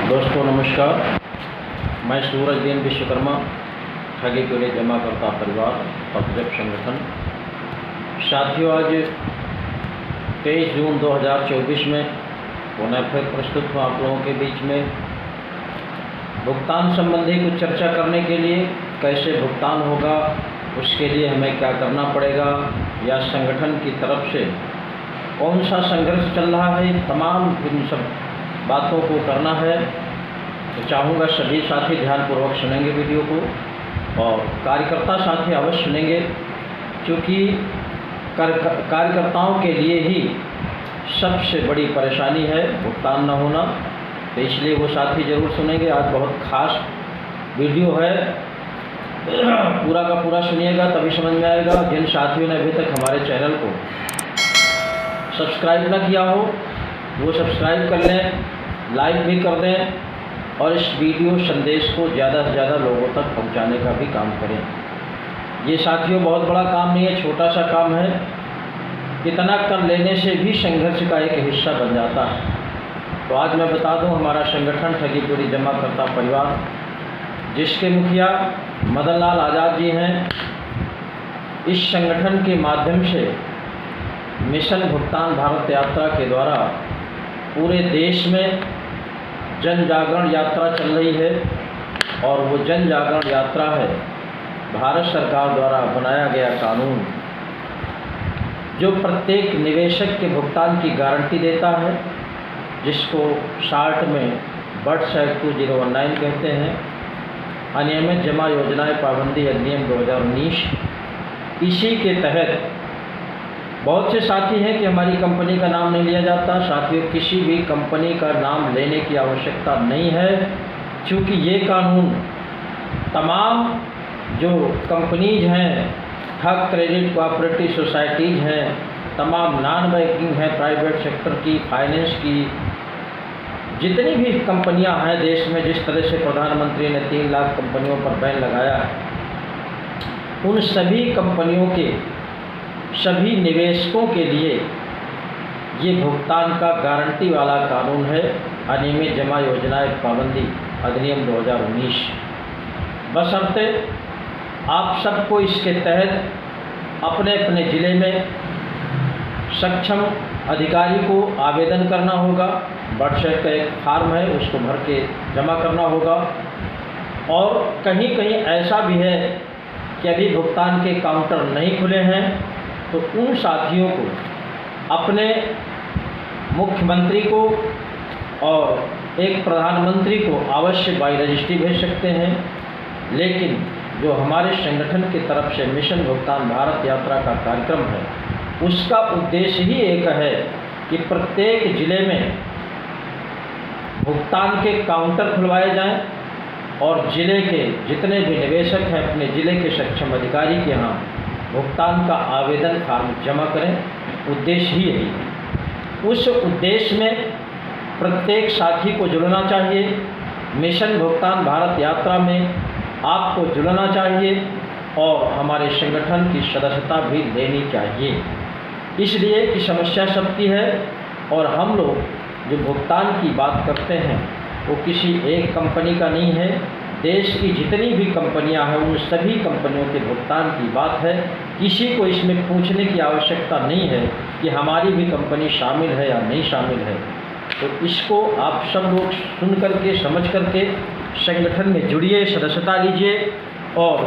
दोस्तों नमस्कार। मैं सूरजदीन विश्वकर्मा, ठगी के लिए जमा करता परिवार पब्लिक संगठन। साथियों, आज 23 जून 2024 में पुनः फिर प्रस्तुत हूँ आप लोगों के बीच में भुगतान संबंधी कुछ चर्चा करने के लिए। कैसे भुगतान होगा, उसके लिए हमें क्या करना पड़ेगा, या संगठन की तरफ से कौन सा संघर्ष चल रहा है, तमाम इन सब बातों को करना है। तो चाहूँगा सभी साथी ध्यानपूर्वक सुनेंगे वीडियो को, और कार्यकर्ता साथी अवश्य सुनेंगे, क्योंकि कार्यकर्ताओं के लिए ही सबसे बड़ी परेशानी है भुगतान न होना। तो इसलिए वो साथी ज़रूर सुनेंगे। आज बहुत ख़ास वीडियो है, पूरा का पूरा सुनिएगा तभी समझ में आएगा। जिन साथियों ने अभी तक हमारे चैनल को सब्सक्राइब न किया हो वो सब्सक्राइब कर लें, लाइक भी कर दें, और इस वीडियो संदेश को ज़्यादा से ज़्यादा लोगों तक पहुंचाने का भी काम करें। ये साथियों बहुत बड़ा काम नहीं है, छोटा सा काम है। इतना कर लेने से भी संघर्ष का एक हिस्सा बन जाता है। तो आज मैं बता दूं, हमारा संगठन ठगीपुरी जमाकर्ता परिवार, जिसके मुखिया मदन लाल आज़ाद जी हैं, इस संगठन के माध्यम से मिशन भुगतान भारत यात्रा के द्वारा पूरे देश में जन जागरण यात्रा चल रही है। और वो जन जागरण यात्रा है भारत सरकार द्वारा बनाया गया कानून, जो प्रत्येक निवेशक के भुगतान की गारंटी देता है, जिसको शार्ट में बट्स एक्ट 2019 कहते हैं। अनियमित जमा योजनाएं पाबंदी अधिनियम 2019। इसी के तहत बहुत से साथी हैं कि हमारी कंपनी का नाम नहीं लिया जाता। साथियों, किसी भी कंपनी का नाम लेने की आवश्यकता नहीं है, क्योंकि ये कानून तमाम जो कंपनीज हैं, ठग क्रेडिट कोऑपरेटिव सोसाइटीज़ हैं, तमाम नॉन बैंकिंग हैं, प्राइवेट सेक्टर की, फाइनेंस की, जितनी भी कंपनियां हैं देश में, जिस तरह से प्रधानमंत्री ने 3 लाख कंपनियों पर बैन लगाया है, उन सभी कंपनियों के सभी निवेशकों के लिए ये भुगतान का गारंटी वाला कानून है, अनियमित जमा योजनाएं पाबंदी अधिनियम 2019। बशर्ते आप सबको इसके तहत अपने अपने ज़िले में सक्षम अधिकारी को आवेदन करना होगा। व्हाट्सएप का एक फॉर्म है, उसको भर के जमा करना होगा। और कहीं कहीं ऐसा भी है कि अभी भुगतान के काउंटर नहीं खुले हैं, तो उन साथियों को अपने मुख्यमंत्री को और एक प्रधानमंत्री को अवश्य बाई रजिस्ट्री भेज सकते हैं। लेकिन जो हमारे संगठन की तरफ से मिशन भुगतान भारत यात्रा का कार्यक्रम है, उसका उद्देश्य ही एक है कि प्रत्येक ज़िले में भुगतान के काउंटर खुलवाए जाएं, और ज़िले के जितने भी निवेशक हैं अपने ज़िले के सक्षम अधिकारी के यहाँ भुगतान का आवेदन फार्म जमा करें। उद्देश्य ही यही है। उस उद्देश्य में प्रत्येक साथी को जुड़ना चाहिए। मिशन भुगतान भारत यात्रा में आपको जुड़ना चाहिए और हमारे संगठन की सदस्यता भी लेनी चाहिए। इसलिए कि समस्या सबकी है, और हम लोग जो भुगतान की बात करते हैं वो किसी एक कंपनी का नहीं है। देश की जितनी भी कंपनियां हैं, उन सभी कंपनियों के भुगतान की बात है। किसी को इसमें पूछने की आवश्यकता नहीं है कि हमारी भी कंपनी शामिल है या नहीं शामिल है। तो इसको आप सब लोग सुन करके, समझ करके संगठन में जुड़िए, सदस्यता लीजिए और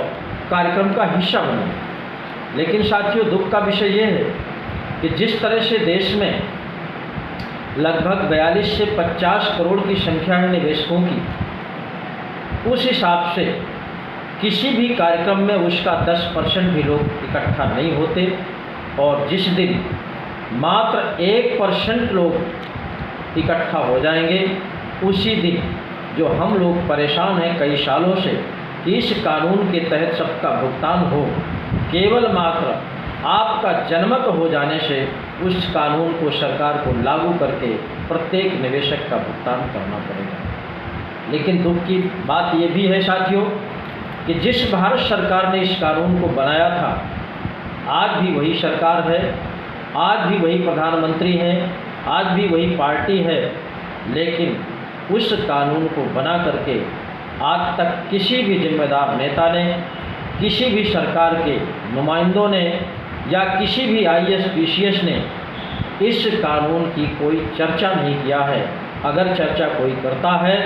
कार्यक्रम का हिस्सा बनिए। लेकिन साथियों, दुख का विषय ये है कि जिस तरह से देश में लगभग 42 से 50 करोड़ की संख्या है निवेशकों की, उस हिसाब से किसी भी कार्यक्रम में उसका 10% भी लोग इकट्ठा नहीं होते। और जिस दिन मात्र 1% लोग इकट्ठा हो जाएंगे, उसी दिन जो हम लोग परेशान हैं कई सालों से कि इस कानून के तहत सबका भुगतान हो, केवल मात्र आपका जनमत हो जाने से उस कानून को सरकार को लागू करके प्रत्येक निवेशक का भुगतान करना पड़ेगा। लेकिन दुख की बात ये भी है साथियों कि जिस भारत सरकार ने इस कानून को बनाया था, आज भी वही सरकार है, आज भी वही प्रधानमंत्री हैं, आज भी वही पार्टी है, लेकिन उस कानून को बना करके आज तक किसी भी जिम्मेदार नेता ने, किसी भी सरकार के नुमाइंदों ने या किसी भी IAS PCS ने इस कानून की कोई चर्चा नहीं किया है। अगर चर्चा कोई करता है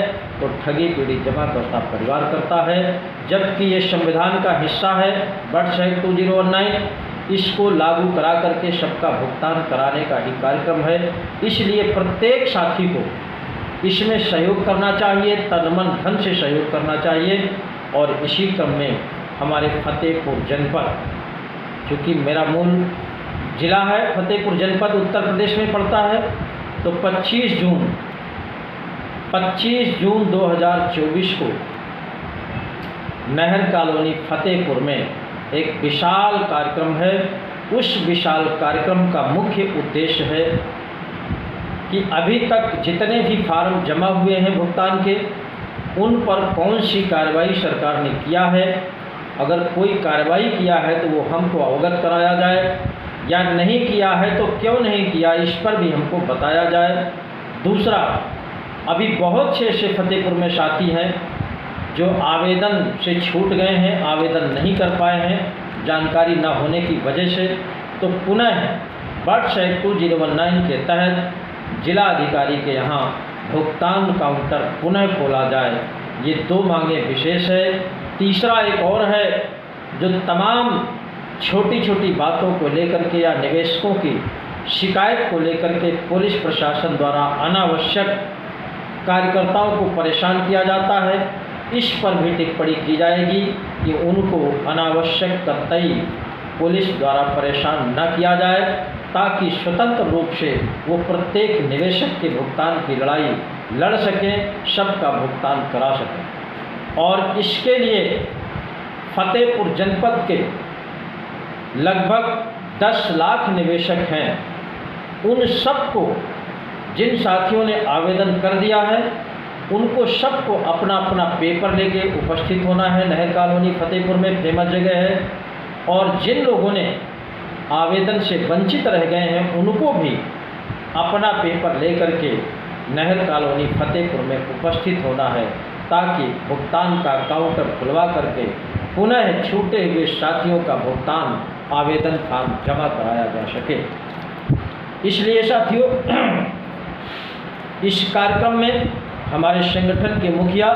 तो ठगी पीड़ित जमाकर्ता परिवार करता है, जबकि ये संविधान का हिस्सा है। बट एक्ट 2019 इसको लागू करा करके सबका भुगतान कराने का ही कार्यक्रम है। इसलिए प्रत्येक साथी को इसमें सहयोग करना चाहिए, तन मन धन से सहयोग करना चाहिए। और इसी क्रम में हमारे फतेहपुर जनपद, चूँकि मेरा मूल जिला है फतेहपुर जनपद उत्तर प्रदेश में पड़ता है, तो 25 जून 2024 को नहर कॉलोनी फतेहपुर में एक विशाल कार्यक्रम है। उस विशाल कार्यक्रम का मुख्य उद्देश्य है कि अभी तक जितने भी फार्म जमा हुए हैं भुगतान के, उन पर कौन सी कार्रवाई सरकार ने किया है। अगर कोई कार्रवाई किया है तो वो हमको अवगत कराया जाए, या नहीं किया है तो क्यों नहीं किया, इस पर भी हमको बताया जाए। दूसरा, अभी बहुत से ऐसे फतेहपुर में साथी हैं जो आवेदन से छूट गए हैं, आवेदन नहीं कर पाए हैं जानकारी न होने की वजह से। तो पुनः बट एक्ट 2019 के तहत जिला अधिकारी के यहाँ भुगतान काउंटर पुनः खोला जाए। ये 2 मांगे विशेष है। तीसरा एक और है, जो तमाम छोटी छोटी बातों को लेकर के या निवेशकों की शिकायत को लेकर के पुलिस प्रशासन द्वारा अनावश्यक कार्यकर्ताओं को परेशान किया जाता है, इस पर भी टिप्पणी की जाएगी कि उनको अनावश्यक कतई पुलिस द्वारा परेशान न किया जाए, ताकि स्वतंत्र रूप से वो प्रत्येक निवेशक के भुगतान की लड़ाई लड़ सकें, सबका भुगतान करा सकें। और इसके लिए फतेहपुर जनपद के लगभग 10 लाख निवेशक हैं, उन सबको, जिन साथियों ने आवेदन कर दिया है, उनको सबको अपना अपना पेपर लेके उपस्थित होना है। नहर कॉलोनी फतेहपुर में फेमस जगह है। और जिन लोगों ने आवेदन से वंचित रह गए हैं, उनको भी अपना पेपर लेकर के नहर कॉलोनी फतेहपुर में उपस्थित होना है, ताकि भुगतान का काउंटर खुलवा करके पुनः छूटे हुए साथियों का भुगतान आवेदन फॉर्म जमा कराया जा सके। इसलिए साथियों, इस कार्यक्रम में हमारे संगठन के मुखिया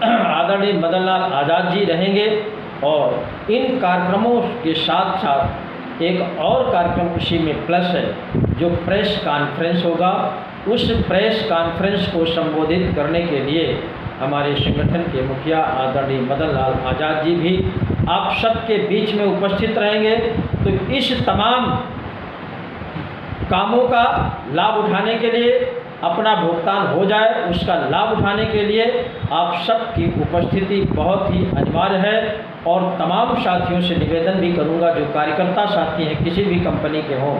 आदरणीय मदन लाल आज़ाद जी रहेंगे। और इन कार्यक्रमों के साथ साथ एक और कार्यक्रम उसी में प्लस है, जो प्रेस कॉन्फ्रेंस होगा। उस प्रेस कॉन्फ्रेंस को संबोधित करने के लिए हमारे संगठन के मुखिया आदरणीय मदन लाल आज़ाद जी भी आप सबके बीच में उपस्थित रहेंगे। तो इस तमाम कामों का लाभ उठाने के लिए, अपना भुगतान हो जाए उसका लाभ उठाने के लिए आप सबकी उपस्थिति बहुत ही अनिवार्य है। और तमाम साथियों से निवेदन भी करूंगा, जो कार्यकर्ता साथी हैं किसी भी कंपनी के हों,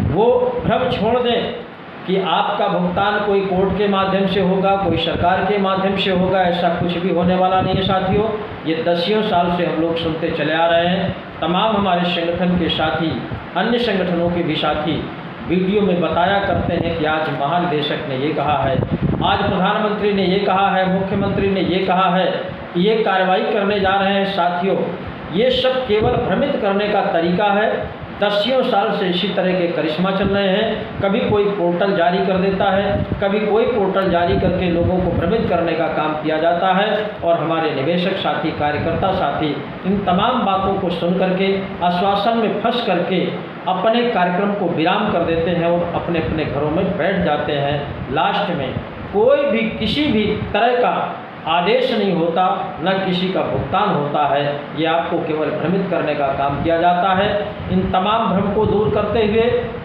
वो भ्रम छोड़ दें कि आपका भुगतान कोई कोर्ट के माध्यम से होगा, कोई सरकार के माध्यम से होगा। ऐसा कुछ भी होने वाला नहीं है साथियों। ये 10 साल से हम लोग सुनते चले आ रहे हैं। तमाम हमारे संगठन के साथी, अन्य संगठनों के भी साथी वीडियो में बताया करते हैं कि आज महानिदेशक ने ये कहा है, आज प्रधानमंत्री ने ये कहा है, मुख्यमंत्री ने ये कहा है, ये कार्रवाई करने जा रहे हैं। साथियों, ये सब केवल भ्रमित करने का तरीका है। 10 साल से इसी तरह के करिश्मा चल रहे हैं। कभी कोई पोर्टल जारी कर देता है, कभी कोई पोर्टल जारी करके लोगों को भ्रमित करने का काम किया जाता है। और हमारे निवेशक साथी, कार्यकर्ता साथी इन तमाम बातों को सुन करके आश्वासन में फंस करके अपने कार्यक्रम को विराम कर देते हैं और अपने अपने घरों में बैठ जाते हैं। लास्ट में कोई भी किसी भी तरह का आदेश नहीं होता, न किसी का भुगतान होता है। ये आपको केवल भ्रमित करने का काम किया जाता है। इन तमाम भ्रम को दूर करते हुए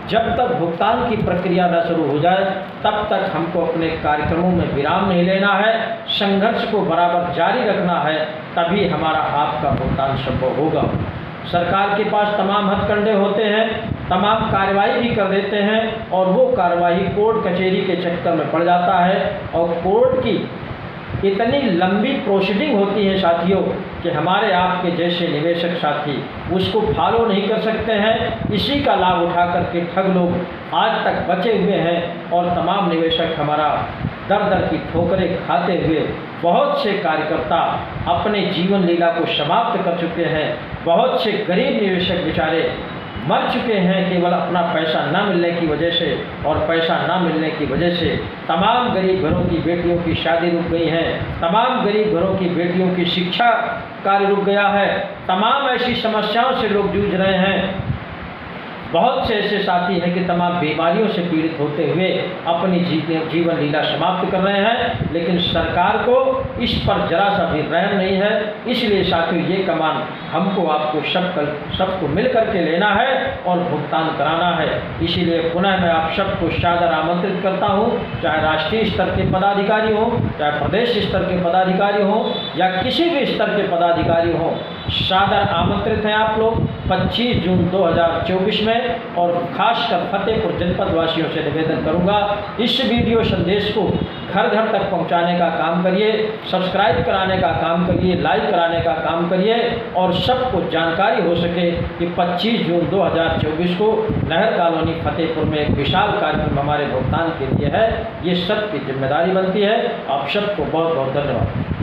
जब तक भुगतान की प्रक्रिया न शुरू हो जाए, तब तक हमको अपने कार्यक्रमों में विराम नहीं लेना है। संघर्ष को बराबर जारी रखना है, तभी हमारा आपका भुगतान संभव होगा। सरकार के पास तमाम हथकंडे होते हैं, तमाम कार्रवाई भी कर देते हैं, और वो कार्रवाई कोर्ट कचहरी के चक्कर में पड़ जाता है। और कोर्ट की इतनी लंबी प्रोसीडिंग होती है साथियों कि हमारे आपके जैसे निवेशक साथी उसको फॉलो नहीं कर सकते हैं। इसी का लाभ उठा करके ठग लोग आज तक बचे हुए हैं और तमाम निवेशक हमारा दर दर की ठोकरें खाते हुए बहुत से कार्यकर्ता अपने जीवन लीला को समाप्त कर चुके हैं। बहुत से गरीब निवेशक बेचारे मर चुके हैं केवल अपना पैसा ना मिलने की वजह से, और पैसा ना मिलने की वजह से तमाम गरीब घरों की बेटियों की शादी रुक गई है, तमाम गरीब घरों की बेटियों की शिक्षा कार्य रुक गया है, तमाम ऐसी समस्याओं से लोग जूझ रहे हैं। बहुत से ऐसे साथी हैं कि तमाम बीमारियों से पीड़ित होते हुए अपनी जीवन लीला समाप्त कर रहे हैं, लेकिन सरकार को इस पर जरा सा भी रहम नहीं है। इसलिए साथियों ये कमान हमको आपको सबको मिल करके लेना है और भुगतान कराना है। इसीलिए पुनः मैं आप सबको सादर आमंत्रित करता हूँ, चाहे राष्ट्रीय स्तर के पदाधिकारी हों, चाहे प्रदेश स्तर के पदाधिकारी हों या किसी भी स्तर के पदाधिकारी हों, सादर आमंत्रित हैं आप लोग 25 जून 2024 में। और खासकर फतेहपुर जनपद वासियों से निवेदन करूंगा, इस वीडियो संदेश को घर घर तक पहुंचाने का काम करिए, सब्सक्राइब कराने का काम करिए, लाइक कराने का काम करिए और सबको जानकारी हो सके कि 25 जून 2024 को नहर कॉलोनी फतेहपुर में एक विशाल कार्यक्रम हमारे भुगतान के लिए है। ये सबकी जिम्मेदारी बनती है। आप सबको बहुत बहुत धन्यवाद।